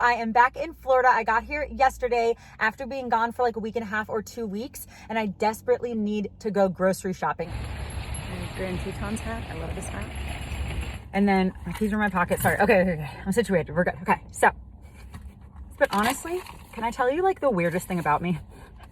I am back in Florida. I got here yesterday after being gone for like a week and a half or 2 weeks, and I desperately need to go grocery shopping. Grand Teton's hat. I love this hat. And then my keys are in my pocket. Sorry. Okay. I'm situated. We're good. Okay. So, but honestly, can I tell you like the weirdest thing about me?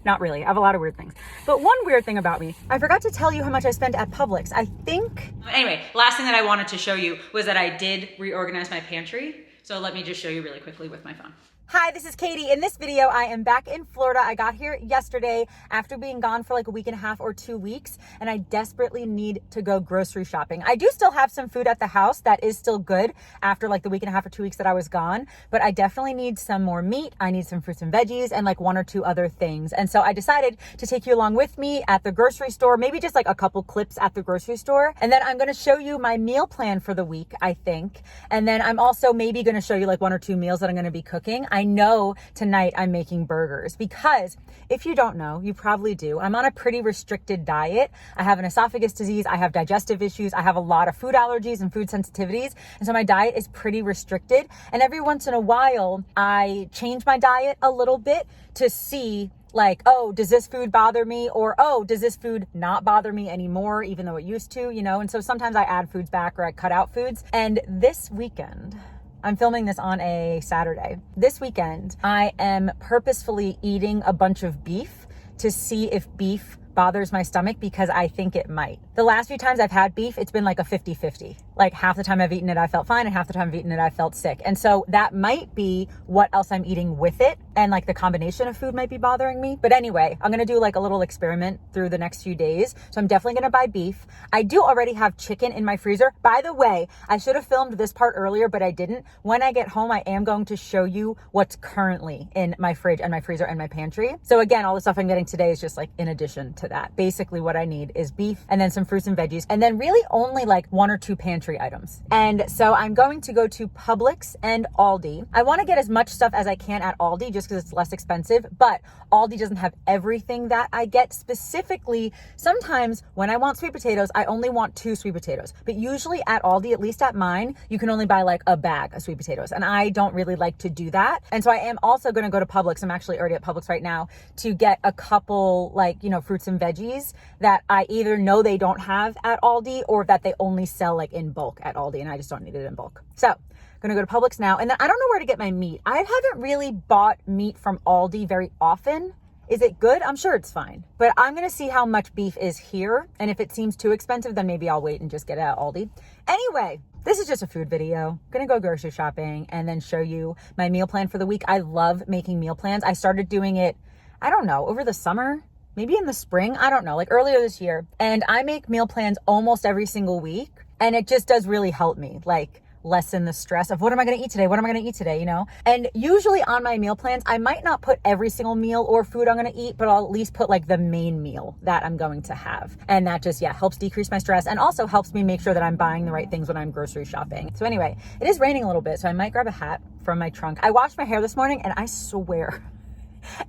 Not really. I have a lot of weird things. But one weird thing about me, I forgot to tell you how much I spent at Publix. I think. Anyway, last thing that I wanted to show you was that I did reorganize my pantry. So let me just show you really quickly with my phone. Hi, this is Katie. In this video, I am back in Florida. I got here yesterday after being gone for like a week and a half or 2 weeks, and I desperately need to go grocery shopping. I do still have some food at the house that is still good after like the week and a half or 2 weeks that I was gone, but I definitely need some more meat. I need some fruits and veggies and like one or two other things. And so I decided to take you along with me at the grocery store, maybe just like a couple clips at the grocery store. And then I'm going to show you my meal plan for the week, I think. And then I'm also maybe going to show you like one or two meals that I'm going to be cooking. I know tonight I'm making burgers because if you don't know, you probably do. I'm on a pretty restricted diet. I have an esophagus disease. I have digestive issues. I have a lot of food allergies and food sensitivities. And so my diet is pretty restricted. And every once in a while, I change my diet a little bit to see like, oh, does this food bother me? Or, oh, does this food not bother me anymore, even though it used to, you know? And so sometimes I add foods back or I cut out foods. And this weekend, I'm filming this on a Saturday. This weekend, I am purposefully eating a bunch of beef to see if beef bothers my stomach because I think it might. The last few times I've had beef, it's been like a 50-50. Like half the time I've eaten it, I felt fine, and half the time I've eaten it, I felt sick. And so that might be what else I'm eating with it. And like the combination of food might be bothering me. But anyway, I'm going to do like a little experiment through the next few days. So I'm definitely going to buy beef. I do already have chicken in my freezer. By the way, I should have filmed this part earlier, but I didn't. When I get home, I am going to show you what's currently in my fridge and my freezer and my pantry. So again, all the stuff I'm getting today is just like in addition to that. Basically what I need is beef and then some fruits and veggies, and then really only like one or two pantry items. And so I'm going to go to Publix and Aldi. I want to get as much stuff as I can at Aldi just because it's less expensive, but Aldi doesn't have everything that I get. Specifically, sometimes when I want sweet potatoes, I only want 2 sweet potatoes, but usually at Aldi, at least at mine, you can only buy like a bag of sweet potatoes, and I don't really like to do that. And so I am also going to go to Publix. I'm actually already at Publix right now to get a couple like, you know, fruits and veggies that I either know they don't have at Aldi or that they only sell like in bulk at Aldi, and I just don't need it in bulk. So I'm gonna go to Publix now, and then I don't know where to get my meat. I haven't really bought meat from Aldi very often. Is it good? I'm sure it's fine, but I'm gonna see how much beef is here, and if it seems too expensive, then maybe I'll wait and just get it at Aldi. Anyway, this is just a food video. I'm gonna go grocery shopping and then show you my meal plan for the week. I love making meal plans. I started doing it, I don't know, over the summer, maybe in the spring, I don't know, like earlier this year. And I make meal plans almost every single week, and it just does really help me, like lessen the stress of what am I going to eat today? What am I going to eat today? You know? And usually on my meal plans, I might not put every single meal or food I'm going to eat, but I'll at least put like the main meal that I'm going to have. And that just, helps decrease my stress and also helps me make sure that I'm buying the right things when I'm grocery shopping. So anyway, it is raining a little bit, so I might grab a hat from my trunk. I washed my hair this morning, and I swear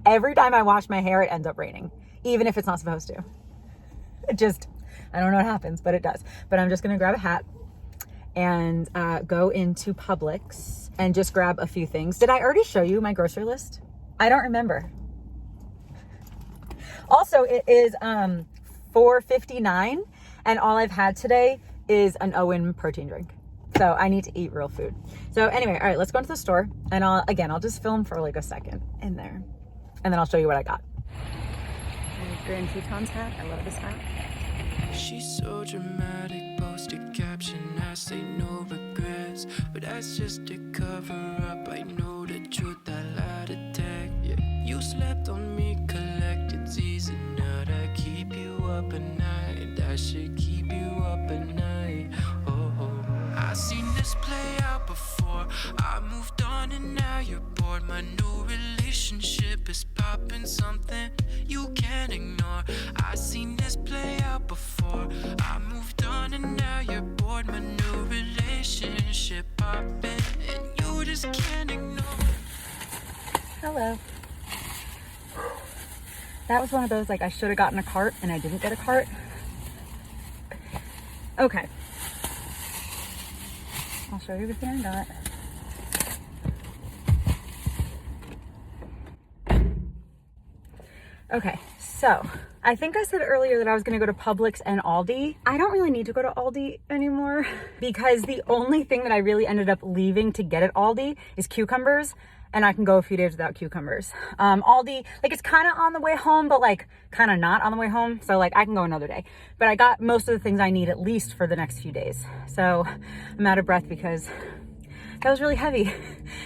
every time I wash my hair, it ends up raining, even if it's not supposed to. It just, I don't know what happens, but it does. But I'm just going to grab a hat and go into Publix and just grab a few things. Did I already show you my grocery list? I don't remember. Also, it is $4.59, and all I've had today is an Owen protein drink. So I need to eat real food. So anyway, all right, let's go into the store, and I'll just film for like a second in there, and then I'll show you what I got. Grand Teton's hat. I love this hat. She's so dramatic, posted caption, I say no regrets, but that's just a cover up. I know the truth, I lie to tag. Yeah, you slept on me, collected season now that keep you up at night. That should keep you up at night. Oh, I seen this play out before. I moved on and now you're bored. My new relationship is popping, something you can't ignore. I seen this play out before. I moved on and now you're bored. My new relationship popping, and you just can't ignore. Hello. That was one of those, like, I should have gotten a cart and I didn't get a cart. Okay. I'll show you everything I got. Okay, so I think I said earlier that I was gonna go to Publix and Aldi. I don't really need to go to Aldi anymore because the only thing that I really ended up leaving to get at Aldi is cucumbers, and I can go a few days without cucumbers. Aldi, like it's kind of on the way home, but like kind of not on the way home. So like I can go another day, but I got most of the things I need at least for the next few days. So I'm out of breath because that was really heavy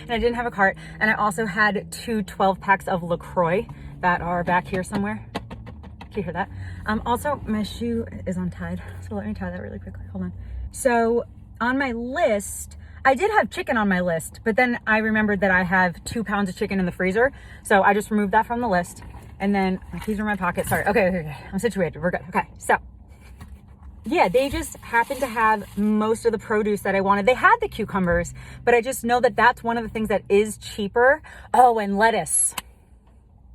and I didn't have a cart. And I also had 2 12 packs of LaCroix that are back here somewhere. Can you hear that? Also my shoe is untied. So let me tie that really quickly. Hold on. So on my list, I did have chicken on my list, but then I remembered that I have 2 pounds of chicken in the freezer. So I just removed that from the list. And then my keys are in my pocket. Sorry. Okay. I'm situated. We're good. Okay. So yeah, they just happened to have most of the produce that I wanted. They had the cucumbers, but I just know that that's one of the things that is cheaper. Oh, and lettuce.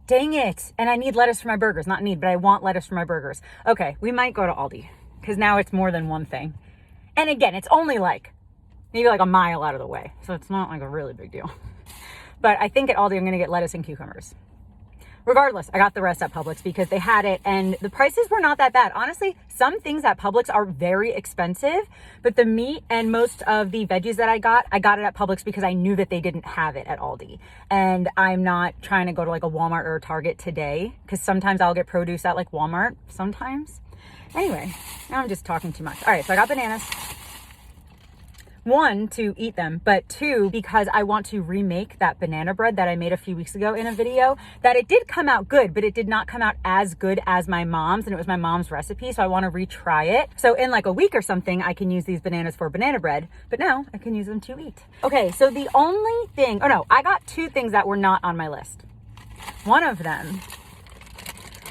Dang it. And I need lettuce for my burgers. Not need, but I want lettuce for my burgers. Okay, we might go to Aldi because now it's more than one thing. And again, it's only like maybe like a mile out of the way. So it's not like a really big deal. But I think at Aldi, I'm going to get lettuce and cucumbers. Regardless, I got the rest at Publix because they had it and the prices were not that bad. Honestly, some things at Publix are very expensive, but the meat and most of the veggies that I got it at Publix because I knew that they didn't have it at Aldi. And I'm not trying to go to like a Walmart or a Target today because sometimes I'll get produce at like Walmart sometimes. Anyway, now I'm just talking too much. All right, so I got bananas. 1, to eat them, but 2, because I want to remake that banana bread that I made a few weeks ago in a video that it did come out good, but it did not come out as good as my mom's, and it was my mom's recipe. So I want to retry it. So in like a week or something, I can use these bananas for banana bread, but now I can use them to eat. Okay. So the only thing, I got 2 things that were not on my list. One of them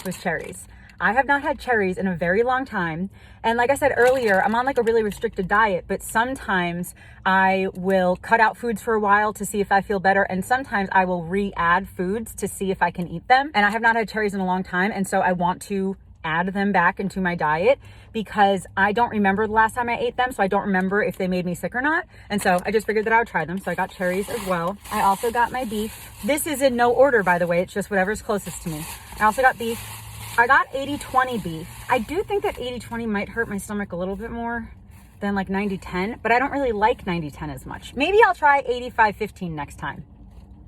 was cherries. I have not had cherries in a very long time. And like I said earlier, I'm on like a really restricted diet, but sometimes I will cut out foods for a while to see if I feel better. And sometimes I will re-add foods to see if I can eat them. And I have not had cherries in a long time. And so I want to add them back into my diet because I don't remember the last time I ate them. So I don't remember if they made me sick or not. And so I just figured that I would try them. So I got cherries as well. I also got my beef. This is in no order, by the way. It's just whatever's closest to me. I also got beef. I got 80-20 beef. I do think that 80-20 might hurt my stomach a little bit more than like 90-10, but I don't really like 90-10 as much. Maybe I'll try 85-15 next time.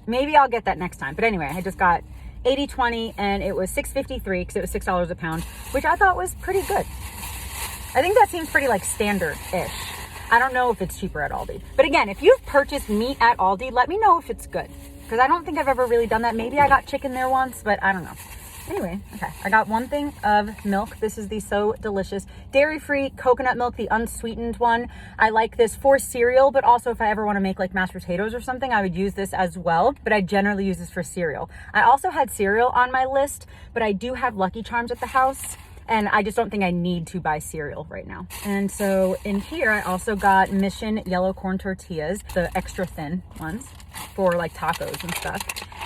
Maybe I'll get that next time. But anyway, I just got 80-20 and it was $6.53 because it was $6 a pound, which I thought was pretty good. I think that seems pretty like standard-ish. I don't know if it's cheaper at Aldi. But again, if you've purchased meat at Aldi, let me know if it's good. Because I don't think I've ever really done that. Maybe I got chicken there once, but I don't know. Anyway, okay, I got 1 thing of milk. This is the So Delicious dairy-free coconut milk, the unsweetened one. I like this for cereal, but also if I ever want to make like mashed potatoes or something, I would use this as well, but I generally use this for cereal. I also had cereal on my list, but I do have Lucky Charms at the house, and I just don't think I need to buy cereal right now. And so in here, I also got Mission yellow corn tortillas, the extra thin ones for like tacos and stuff.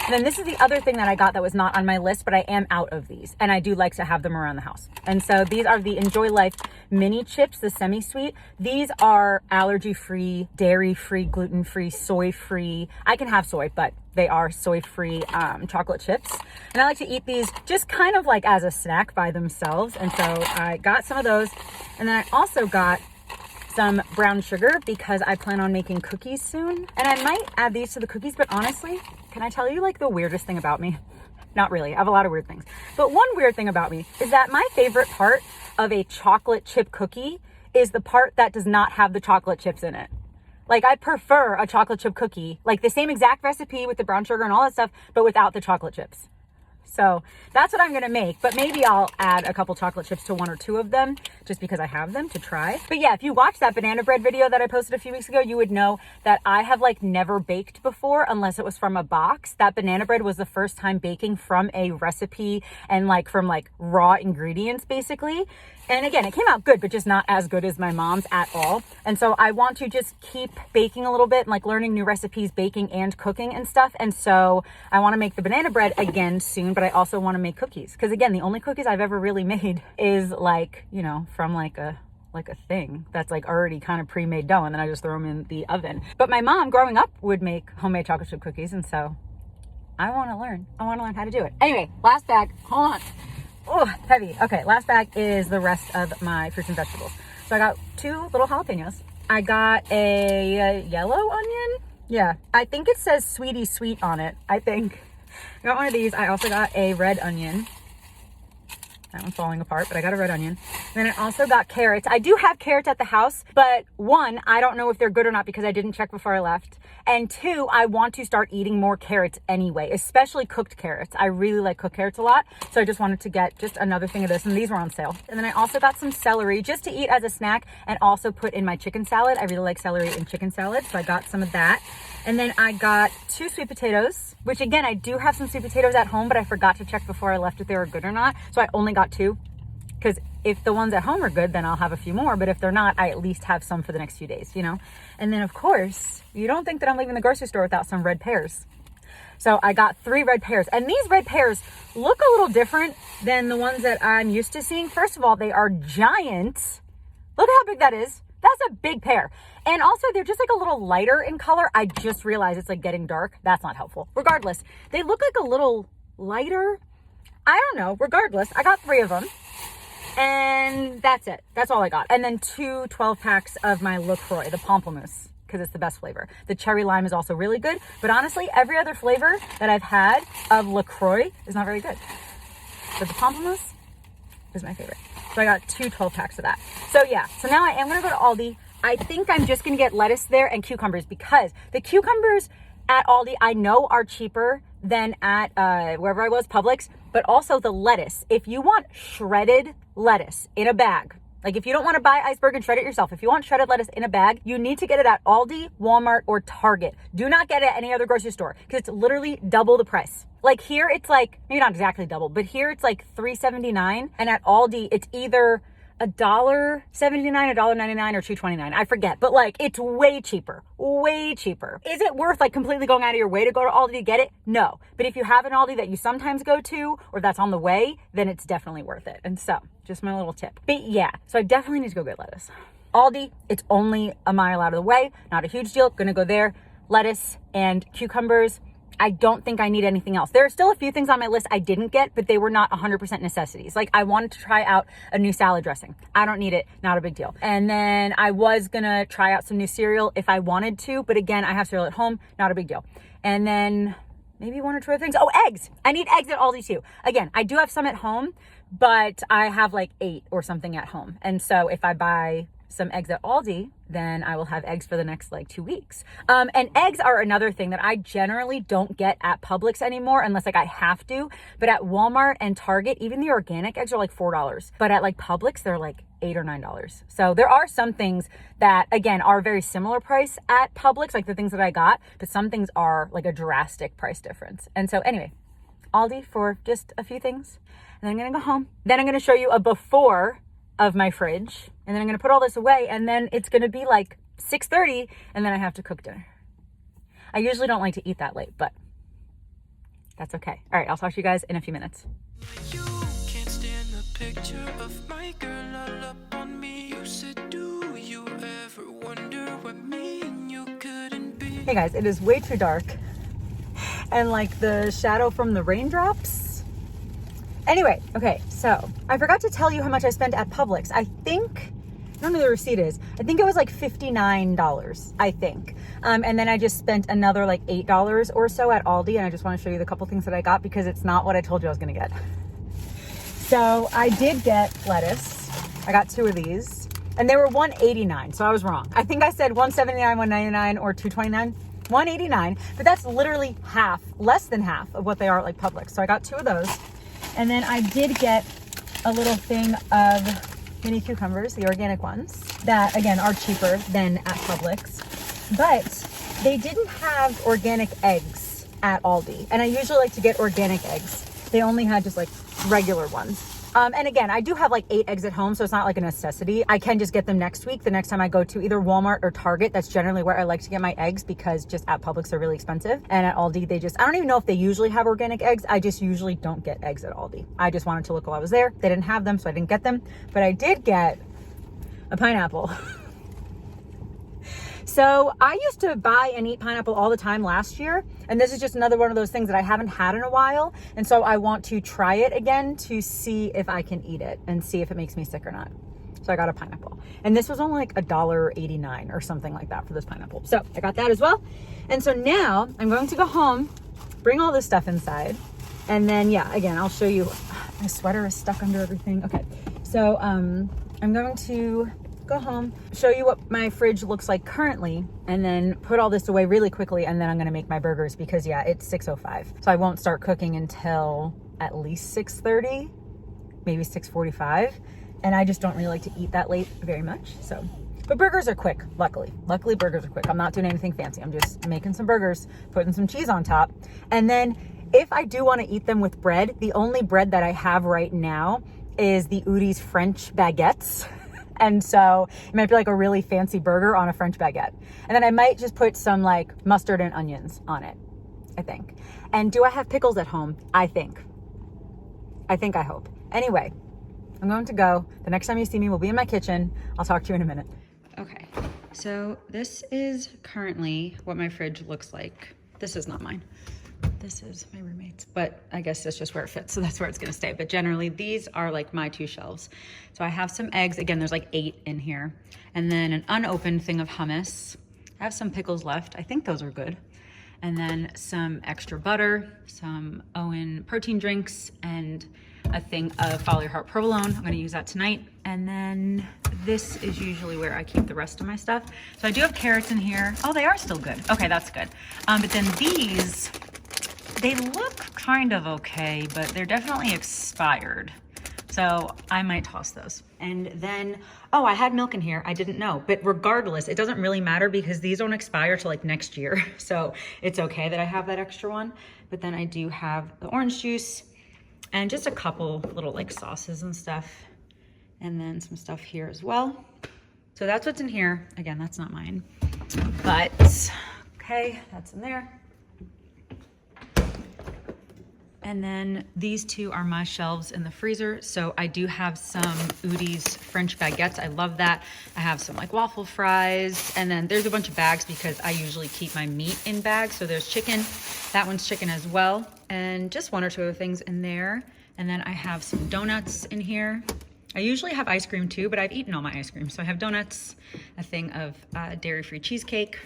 And then this is the other thing that I got that was not on my list, but I am out of these. And I do like to have them around the house. And so these are the Enjoy Life mini chips, the semi-sweet. These are allergy-free, dairy-free, gluten-free, soy-free. I can have soy, but they are soy-free chocolate chips. And I like to eat these just kind of like as a snack by themselves. And so I got some of those. And then I also got some brown sugar because I plan on making cookies soon. And I might add these to the cookies, but honestly, can I tell you like the weirdest thing about me? Not really, I have a lot of weird things. But one weird thing about me is that my favorite part of a chocolate chip cookie is the part that does not have the chocolate chips in it. Like I prefer a chocolate chip cookie, like the same exact recipe with the brown sugar and all that stuff, but without the chocolate chips. So that's what I'm going to make, but maybe I'll add a couple chocolate chips to 1 or 2 of them just because I have them to try. But yeah, if you watched that banana bread video that I posted a few weeks ago, you would know that I have like never baked before unless it was from a box. That banana bread was the first time baking from a recipe and like from like raw ingredients basically. And again, it came out good, but just not as good as my mom's at all. And so I want to just keep baking a little bit and like learning new recipes, baking and cooking and stuff. And so I want to make the banana bread again soon, but I also want to make cookies. Because again, the only cookies I've ever really made is like, you know, from like a thing that's like already kind of pre-made dough. And then I just throw them in the oven. But my mom growing up would make homemade chocolate chip cookies. And so I want to learn. I want to learn how to do it. Anyway, last bag. Hold on. Oh, heavy. Okay, last bag is the rest of my fruits and vegetables. So I got 2 little jalapenos. I got a yellow onion. Yeah, I think it says Sweetie Sweet on it, I think. I got one of these. I also got a red onion. That one's falling apart, but I got a red onion. And then I also got carrots. I do have carrots at the house, but 1, I don't know if they're good or not because I didn't check before I left. And 2, I want to start eating more carrots anyway, especially cooked carrots. I really like cooked carrots a lot. So I just wanted to get just another thing of this, and these were on sale. And then I also got some celery just to eat as a snack and also put in my chicken salad. I really like celery in chicken salad, so I got some of that. And then I got 2 sweet potatoes, which again, I do have some sweet potatoes at home, but I forgot to check before I left if they were good or not. So I only got 2, because if the ones at home are good, then I'll have a few more. But if they're not, I at least have some for the next few days, you know? And then of course, you don't think that I'm leaving the grocery store without some red pears. So I got 3 red pears, and these red pears look a little different than the ones that I'm used to seeing. First of all, they are giant. Look how big that is. That's a big pear. And also they're just like a little lighter in color. I just realized it's like getting dark. That's not helpful. Regardless, they look like a little lighter. I don't know. Regardless, I got 3 of them. And that's it. That's all I got. And then 2 12-packs of my LaCroix, the pamplemousse, because it's the best flavor. The cherry lime is also really good. But honestly, every other flavor that I've had of LaCroix is not very good. But the pamplemousse is my favorite. So I got 2 12-packs of that. So yeah, so now I am going to go to Aldi. I think I'm just going to get lettuce there and cucumbers, because the cucumbers at Aldi I know are cheaper than at wherever I was, Publix, but also the lettuce. If you want shredded lettuce in a bag, like if you don't want to buy iceberg and shred it yourself, if you want shredded lettuce in a bag, you need to get it at Aldi, Walmart, or Target. Do not get it at any other grocery store, because it's literally double the price. Like here it's like, maybe not exactly double, but here it's like $3.79, and at Aldi it's either $1.79, $1.99, or $2.29. I forget, but like it's way cheaper, way cheaper. Is it worth like completely going out of your way to go to Aldi to get it? No. But if you have an Aldi that you sometimes go to, or that's on the way, then it's definitely worth it. And so just my little tip. But yeah, so I definitely need to go get lettuce. Aldi, it's only a mile out of the way, not a huge deal. Gonna go there, lettuce and cucumbers. I don't think I need anything else. There are still a few things on my list I didn't get, but they were not 100% necessities. Like I wanted to try out a new salad dressing. I don't need it, not a big deal. And then I was gonna try out some new cereal if I wanted to, but again, I have cereal at home, not a big deal. And then maybe 1 or 2 other things. Oh, eggs. I need eggs at Aldi too. Again, I do have some at home, but I have like 8 or something at home. And so if I buy some eggs at Aldi, then I will have eggs for the next like 2 weeks. And eggs are another thing that I generally don't get at Publix anymore unless like I have to. But at Walmart and Target, even the organic eggs are like $4. But at like Publix, they're like $8 or $9. So there are some things that again are very similar price at Publix, like the things that I got, but some things are like a drastic price difference. And so anyway, Aldi for just a few things. And then I'm gonna go home. Then I'm gonna show you a before of my fridge, and then I'm gonna put all this away, and then it's gonna be like 6:30, and then I have to cook dinner. I usually don't like to eat that late, but that's okay. All right, I'll talk to you guys in a few minutes. You can't stand the picture of my girl all up on me. You said, do you ever wonder what me and you couldn't be? Hey guys, it is way too dark, and like the shadow from the raindrops. Anyway, okay, so I forgot to tell you how much I spent at Publix. I don't know what the receipt is. I think it was like $59, I think. And then I just spent another like $8 or so at Aldi, and I just want to show you the couple things that I got because it's not what I told you I was gonna get. So I did get lettuce. I got 2 of these, and they were $1.89, so I was wrong. I think I said $1.79, $1.99, or $2.29. $1.89, but that's literally half, less than half of what they are at like Publix. So I got 2 of those. And then I did get a little thing of mini cucumbers, the organic ones, that again are cheaper than at Publix, but they didn't have organic eggs at Aldi. And I usually like to get organic eggs. They only had just like regular ones. And again, I do have like 8 eggs at home, so it's not like a necessity. I can just get them next week, the next time I go to either Walmart or Target. That's generally where I like to get my eggs because just at Publix they're really expensive. And at Aldi, I don't even know if they usually have organic eggs. I just usually don't get eggs at Aldi. I just wanted to look while I was there. They didn't have them, so I didn't get them. But I did get a pineapple. So I used to buy and eat pineapple all the time last year, and this is just another one of those things that I haven't had in a while, and so I want to try it again to see if I can eat it and see if it makes me sick or not. So I got a pineapple, and this was only like $1.89 or something like that for this pineapple. So I got that as well. And so now I'm going to go home, bring all this stuff inside, and then yeah, again, I'll show you. My sweater is stuck under everything. Okay, so I'm going to go home, show you what my fridge looks like currently, and then put all this away really quickly, and then I'm gonna make my burgers because yeah, it's 6:05. So I won't start cooking until at least 6:30, maybe 6:45. And I just don't really like to eat that late very much. So, but burgers are quick, luckily. Luckily burgers are quick. I'm not doing anything fancy. I'm just making some burgers, putting some cheese on top. And then if I do wanna eat them with bread, the only bread that I have right now is the Udi's French baguettes. And so it might be like a really fancy burger on a French baguette. And then I might just put some like mustard and onions on it, I think. And do I have pickles at home? I think, I hope. Anyway, I'm going to go. The next time you see me, we'll be in my kitchen. I'll talk to you in a minute. Okay, so this is currently what my fridge looks like. This is not mine. This is my roommate's, but I guess that's just where it fits, so that's where it's gonna stay. But generally, these are like my 2 shelves. So I have some eggs. Again, there's like 8 in here. And then an unopened thing of hummus. I have some pickles left. I think those are good. And then some extra butter, some Owen protein drinks, and a thing of Follow Your Heart provolone. I'm gonna use that tonight. And then this is usually where I keep the rest of my stuff. So I do have carrots in here. Oh, they are still good. Okay, that's good. But then these, they look kind of okay, but they're definitely expired. So I might toss those. And then, oh, I had milk in here. I didn't know, but regardless, it doesn't really matter because these don't expire till like next year. So it's okay that I have that extra one. But then I do have the orange juice and just a couple little like sauces and stuff. And then some stuff here as well. So that's what's in here. Again, that's not mine, but okay, that's in there. And then these 2 are my shelves in the freezer. So I do have some Udi's French baguettes. I love that. I have some like waffle fries. And then there's a bunch of bags because I usually keep my meat in bags. So there's chicken. That one's chicken as well. And just 1 or 2 other things in there. And then I have some donuts in here. I usually have ice cream too, but I've eaten all my ice cream. So I have donuts, a thing of dairy-free cheesecake.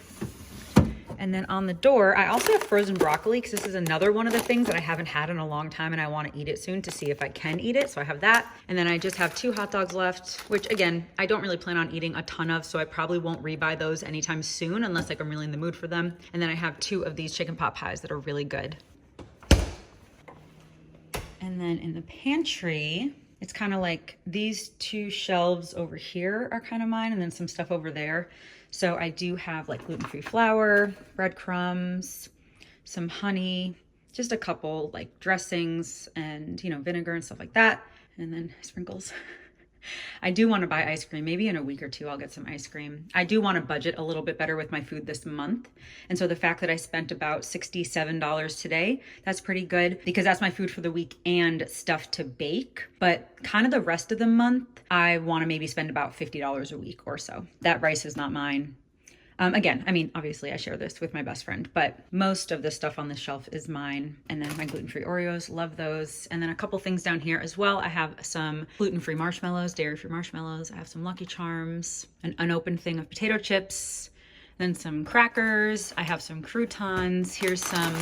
And then on the door, I also have frozen broccoli because this is another one of the things that I haven't had in a long time and I want to eat it soon to see if I can eat it. So I have that. And then I just have 2 hot dogs left, which again, I don't really plan on eating a ton of, so I probably won't rebuy those anytime soon unless like I'm really in the mood for them. And then I have 2 of these chicken pot pies that are really good. And then in the pantry, it's kind of like these 2 shelves over here are kind of mine and then some stuff over there. So I do have like gluten-free flour, breadcrumbs, some honey, just a couple like dressings and, you know, vinegar and stuff like that. And then sprinkles. I do want to buy ice cream. Maybe in a week or 2, I'll get some ice cream. I do want to budget a little bit better with my food this month. And so the fact that I spent about $67 today, that's pretty good because that's my food for the week and stuff to bake. But kind of the rest of the month, I want to maybe spend about $50 a week or so. That rice is not mine. Again, I mean, obviously I share this with my best friend, but most of the stuff on this shelf is mine. And then my gluten-free Oreos, love those. And then a couple things down here as well. I have some gluten-free marshmallows, dairy-free marshmallows. I have some Lucky Charms, an unopened thing of potato chips, then some crackers. I have some croutons. Here's some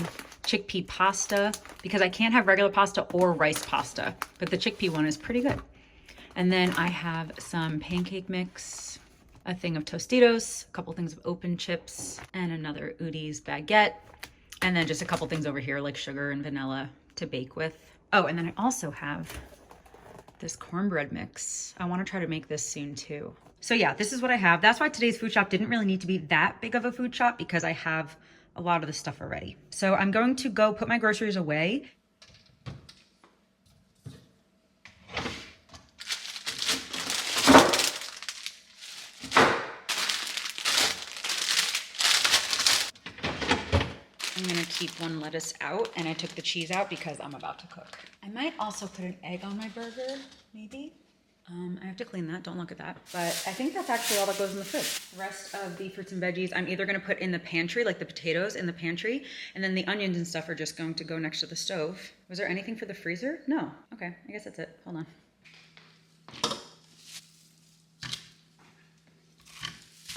chickpea pasta because I can't have regular pasta or rice pasta, but the chickpea one is pretty good. And then I have some pancake mix, a thing of Tostitos, a couple things of open chips, and another Udi's baguette. And then just a couple things over here like sugar and vanilla to bake with. Oh, and then I also have this cornbread mix. I want to try to make this soon too. So yeah, this is what I have. That's why today's food shop didn't really need to be that big of a food shop because I have a lot of the stuff already. So I'm going to go put my groceries away. I'm gonna keep 1 lettuce out and I took the cheese out because I'm about to cook. I might also put an egg on my burger, maybe. I have to clean that, don't look at that. But I think that's actually all that goes in the fridge. The rest of the fruits and veggies, I'm either gonna put in the pantry, like the potatoes in the pantry, and then the onions and stuff are just going to go next to the stove. Was there anything for the freezer? No. Okay, I guess that's it. Hold on.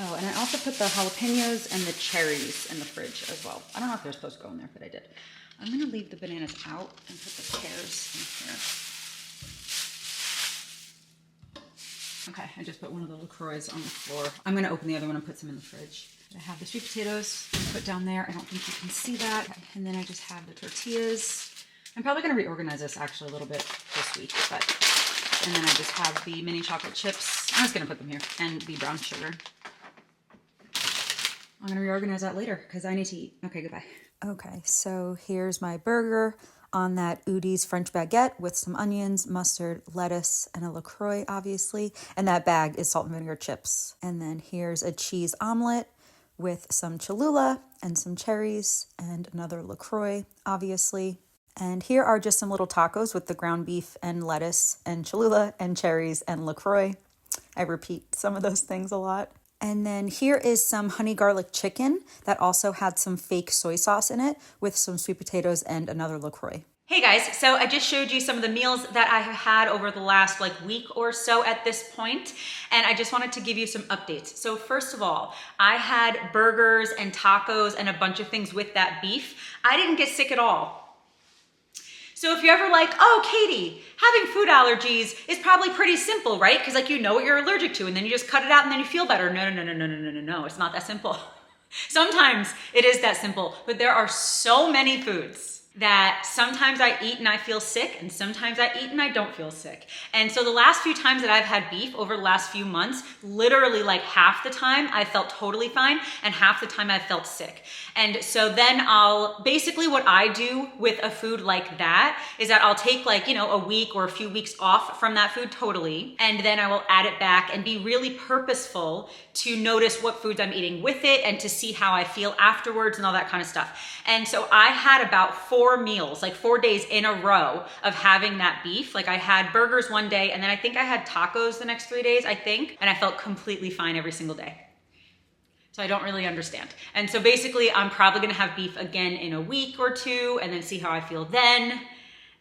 Oh, and I also put the jalapenos and the cherries in the fridge as well. I don't know if they're supposed to go in there, but I did. I'm gonna leave the bananas out and put the pears in here. Okay, I just put one of the LaCroix on the floor. I'm gonna open the other one and put some in the fridge. I have the sweet potatoes put down there. I don't think you can see that. Okay. And then I just have the tortillas. I'm probably gonna reorganize this actually a little bit this week, but, and then I just have the mini chocolate chips. I'm just gonna put them here, and the brown sugar. I'm gonna reorganize that later because I need to eat. Okay, goodbye. Okay, so here's my burger on that Udi's French baguette with some onions, mustard, lettuce, and a LaCroix, obviously. And that bag is salt and vinegar chips. And then here's a cheese omelet with some Cholula and some cherries and another LaCroix, obviously. And here are just some little tacos with the ground beef and lettuce and Cholula and cherries and LaCroix. I repeat some of those things a lot. And then here is some honey garlic chicken that also had some fake soy sauce in it with some sweet potatoes and another LaCroix. Hey guys, so I just showed you some of the meals that I have had over the last week or so at this point, and I just wanted to give you some updates. So first of all, I had burgers and tacos and a bunch of things with that beef. I didn't get sick at all. So if you're ever like, oh, Katie, having food allergies is probably pretty simple, right? Because you know what you're allergic to and then you just cut it out and then you feel better. No, it's not that simple. Sometimes it is that simple, but there are so many foods that sometimes I eat and I feel sick and sometimes I eat and I don't feel sick. And so the last few times that I've had beef over the last few months, literally half the time I felt totally fine and half the time I felt sick. And so then basically what I do with a food like that is that I'll take a week or a few weeks off from that food totally. And then I will add it back and be really purposeful to notice what foods I'm eating with it and to see how I feel afterwards and all that kind of stuff. And so I had about 4 meals, 4 days in a row of having that beef. I had burgers one day and then I think I had tacos the next 3 days, and I felt completely fine every single day. So I don't really understand. And so basically I'm probably gonna have beef again in a week or two and then see how I feel then.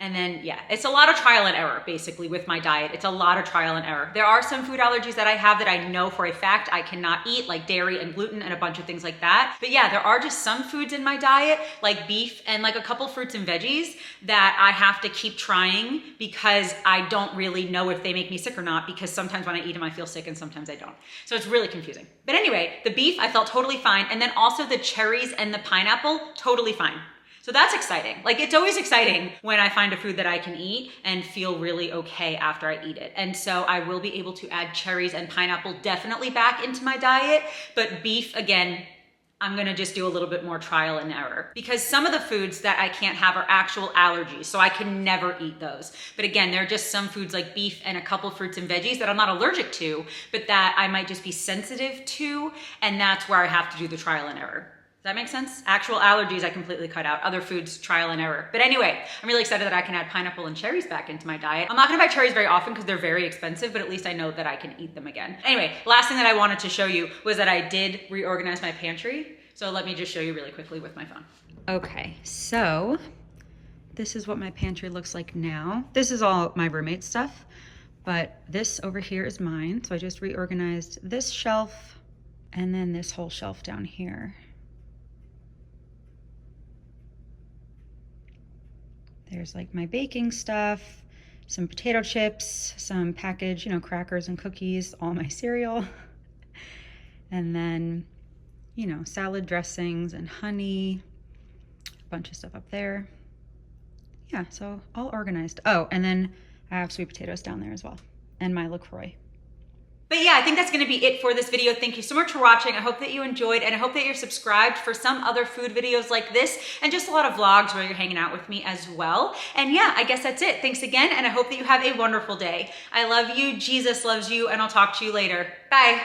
And then, yeah, it's a lot of trial and error, basically, with my diet. It's a lot of trial and error. There are some food allergies that I have that I know for a fact I cannot eat, like dairy and gluten and a bunch of things like that. But yeah, there are just some foods in my diet, like beef and a couple fruits and veggies, that I have to keep trying because I don't really know if they make me sick or not, because sometimes when I eat them, I feel sick and sometimes I don't. So it's really confusing. But anyway, the beef, I felt totally fine. And then also the cherries and the pineapple, totally fine. So that's exciting. It's always exciting when I find a food that I can eat and feel really okay after I eat it. And so I will be able to add cherries and pineapple definitely back into my diet, but beef, again, I'm gonna just do a little bit more trial and error, because some of the foods that I can't have are actual allergies, so I can never eat those. But again, there are just some foods like beef and a couple fruits and veggies that I'm not allergic to, but that I might just be sensitive to, and that's where I have to do the trial and error. Does that make sense? Actual allergies, I completely cut out. Other foods, trial and error. But anyway, I'm really excited that I can add pineapple and cherries back into my diet. I'm not gonna buy cherries very often because they're very expensive, but at least I know that I can eat them again. Anyway, last thing that I wanted to show you was that I did reorganize my pantry. So let me just show you really quickly with my phone. Okay, so this is what my pantry looks like now. This is all my roommate's stuff, but this over here is mine. So I just reorganized this shelf and then this whole shelf down here. There's my baking stuff, some potato chips, some packaged, crackers and cookies, all my cereal. And then, salad dressings and honey, a bunch of stuff up there. Yeah, so all organized. Oh, and then I have sweet potatoes down there as well, and my LaCroix. But yeah, I think that's gonna be it for this video. Thank you so much for watching. I hope that you enjoyed, and I hope that you're subscribed for some other food videos like this, and just a lot of vlogs where you're hanging out with me as well. And yeah, I guess that's it. Thanks again, and I hope that you have a wonderful day. I love you, Jesus loves you, and I'll talk to you later. Bye.